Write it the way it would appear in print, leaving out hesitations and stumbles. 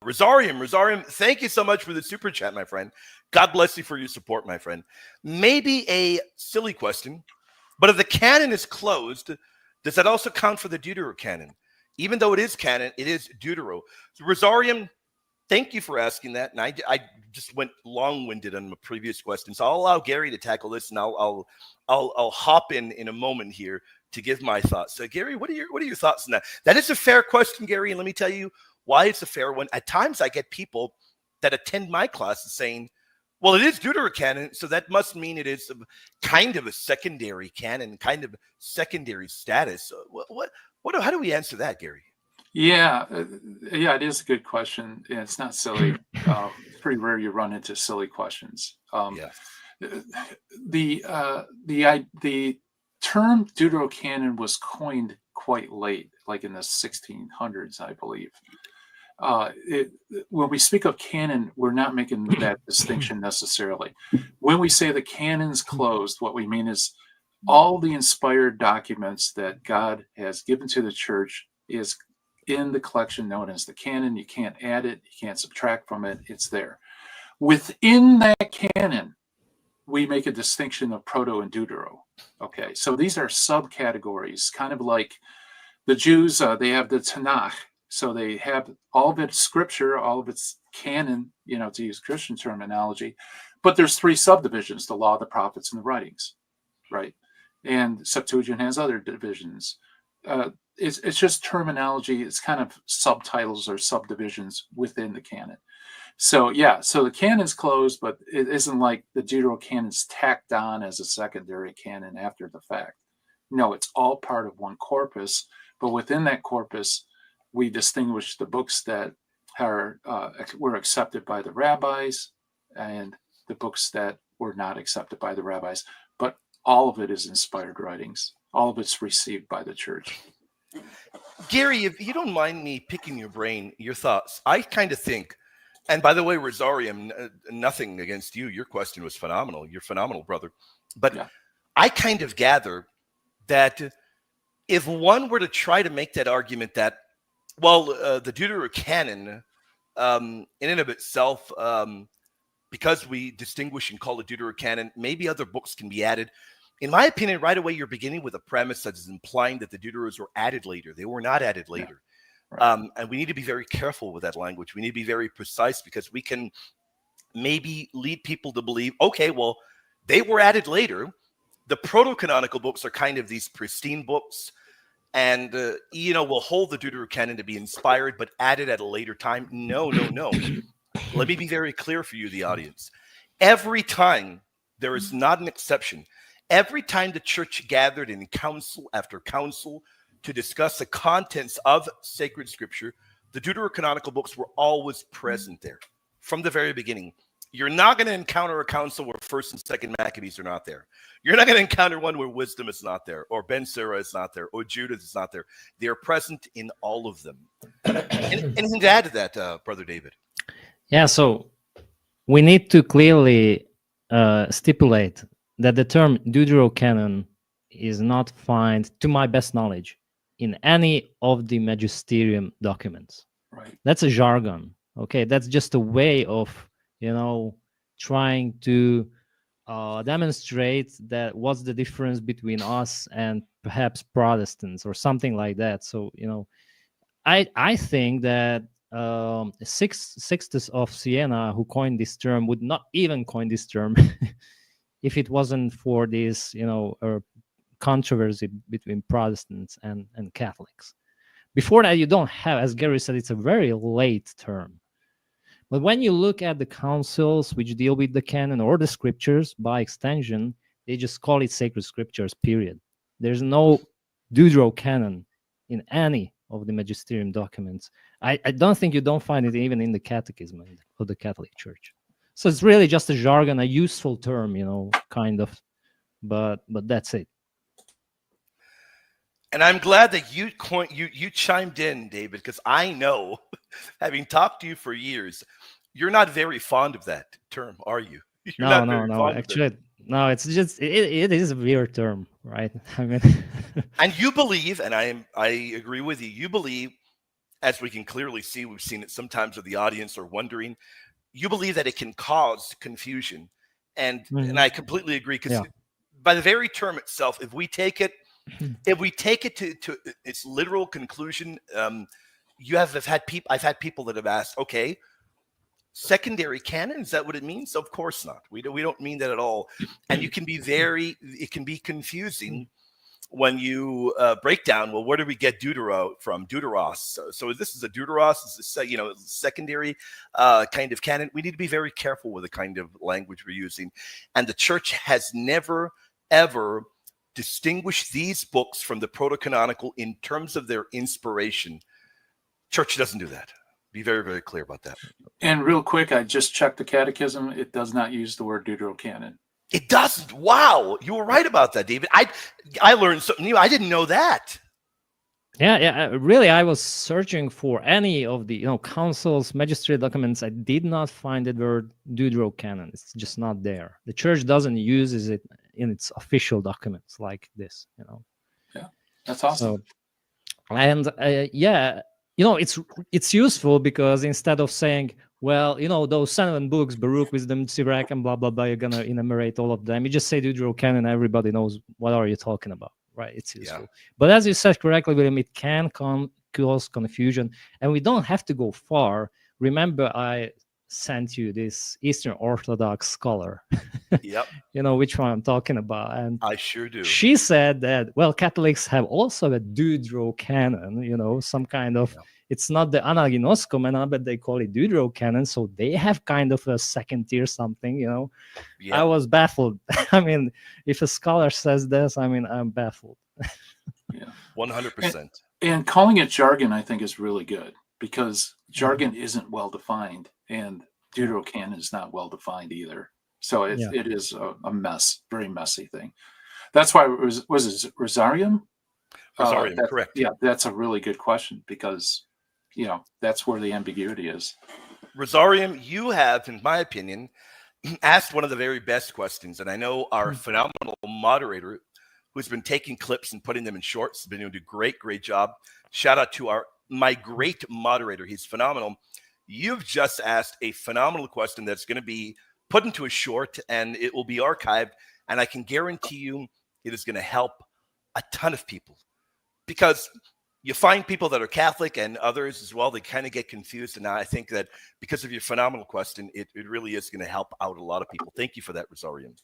Rosarivm, thank you so much for the super chat, my friend. God bless you for your support, my friend. Maybe a silly question, but if the canon is closed, does that also count for the Deuterocanon? Even though it is canon, it is Deutero. So Rosarivm, thank you for asking that. And I just went long-winded on my previous question, so I'll allow Gary to tackle this, and I'll hop in a moment here to give my thoughts. So Gary, what are your thoughts on that? That is a fair question, Gary, and let me tell you why it's a fair one. At times I get people that attend my classes saying, well, it is Deuterocanon, so that must mean it is kind of a secondary canon, kind of secondary status. How do we answer that, Gary? Yeah, it is a good question. And it's not silly. It's pretty rare you run into silly questions. The term Deuterocanon was coined quite late, like in the 1600s, I believe. When we speak of canon, we're not making that distinction necessarily. When we say the canon's closed, what we mean is all the inspired documents that God has given to the church is in the collection known as the canon. You can't add it, you can't subtract from it, it's there. Within that canon, we make a distinction of Proto and Deutero. Okay, so these are subcategories, kind of like the Jews, they have the Tanakh. So they have all of its scripture, all of its canon, to use Christian terminology, but there's three subdivisions: the law, the prophets, and the writings, right? And Septuagint has other divisions. It's just terminology. It's kind of subtitles or subdivisions within the canon. So the canon's closed, but it isn't like the Deuterocanon's tacked on as a secondary canon after the fact. No, it's all part of one corpus, but within that corpus, we distinguish the books that were accepted by the rabbis and the books that were not accepted by the rabbis. But all of it is inspired writings. All of it's received by the church. Gary, if you don't mind me picking your brain, your thoughts, I kind of think, and by the way, Rosarivm, nothing against you. Your question was phenomenal. You're phenomenal, brother. But I kind of gather that if one were to try to make that argument that, the Deuterocanon, in and of itself, because we distinguish and call it Deuterocanon, maybe other books can be added. In my opinion, right away, you're beginning with a premise that is implying that the Deuteros were added later. They were not added later. Yeah. Right. And we need to be very careful with that language. We need to be very precise, because we can maybe lead people to believe, okay, well, they were added later. The proto-canonical books are kind of these pristine books. And, we'll hold the Deuterocanon to be inspired, but added at a later time. No. Let me be very clear for you, the audience. Every time, there is not an exception. Every time the church gathered in council after council to discuss the contents of sacred scripture, the Deuterocanonical books were always present there from the very beginning. You're not going to encounter a council where 1st and 2nd Maccabees are not there. You're not going to encounter one where wisdom is not there, or Ben Sira is not there, or Judah is not there. They are present in all of them. Anything to add to that, Brother David? Yeah, so we need to clearly stipulate that the term Deuterocanon is not found, to my best knowledge, in any of the magisterium documents. Right. That's a jargon. Okay, that's just a way of trying to demonstrate that what's the difference between us and perhaps Protestants or something like that. So, I think that Sixtus of Siena, who coined this term, would not even coin this term if it wasn't for this, controversy between Protestants and Catholics. Before that, you don't have, as Gary said, it's a very late term. But when you look at the councils which deal with the canon or the scriptures, by extension, they just call it sacred scriptures, period. There's no Deuterocanon in any of the magisterium documents. I don't think you don't find it even in the Catechism of the Catholic Church. So it's really just a jargon, a useful term, kind of. But that's it. And I'm glad that you chimed in, David, because I know, having talked to you for years, you're not very fond of that term, are you? No. Actually, no. It's just it is a weird term, right? I mean, and you believe, and I agree with you. You believe, as we can clearly see, we've seen it sometimes with the audience are wondering, you believe that it can cause confusion. And I completely agree, because by the very term itself, if we take it to its literal conclusion, I've had people that have asked, okay, secondary canon, is that what it means? Of course not. We don't mean that at all. And it can be confusing when you break down, well, where do we get deutero from? Deuteros. So this is a deuteros, is this, secondary kind of canon. We need to be very careful with the kind of language we're using. And the church has never, ever distinguished these books from the proto-canonical in terms of their inspiration. Church doesn't do that. Be very, very clear about that. And real quick, I just checked the Catechism. It does not use the word Deuterocanon. It doesn't. Wow, you were right about that, David. I learned something new. I didn't know that. Yeah. Really, I was searching for any of the councils, magisterial documents. I did not find the word Deuterocanon. It's just not there. The church doesn't use it in its official documents like this. Yeah, that's awesome. So, and it's useful because instead of saying, well, those 7 books, Baruch, Wisdom, Sirach, and blah, blah, blah, you're going to enumerate all of them. You just say Deuterocanon, everybody knows what are you talking about, right? It's useful. Yeah. But as you said correctly, William, it can cause confusion. And we don't have to go far. Remember, I sent you this Eastern Orthodox scholar. Yep. Which one I'm talking about. And I sure do. She said that, well, Catholics have also a Deuterocanon, some kind of... Yeah. It's not the Anaginoskomen, but they call it Deuterocanon, so they have kind of a second tier something, Yeah. I was baffled. I mean, if a scholar says this, I'm baffled. Yeah, 100%. And calling it jargon, I think, is really good, because jargon isn't well defined, and Deuterocanon is not well defined either. So it is a mess, very messy thing. That's why was it Rosarivm? Rosarivm, correct. Yeah, that's a really good question, because that's where the ambiguity is. Rosarivm, you have, in my opinion, asked one of the very best questions. And I know our phenomenal moderator, who's been taking clips and putting them in shorts, has been doing a great, great job. Shout out to my great moderator. He's phenomenal. You've just asked a phenomenal question that's going to be put into a short, and it will be archived. And I can guarantee you it is going to help a ton of people, because you find people that are Catholic and others as well, they kind of get confused. And I think that because of your phenomenal question, it really is going to help out a lot of people. Thank you for that, Rosarivm.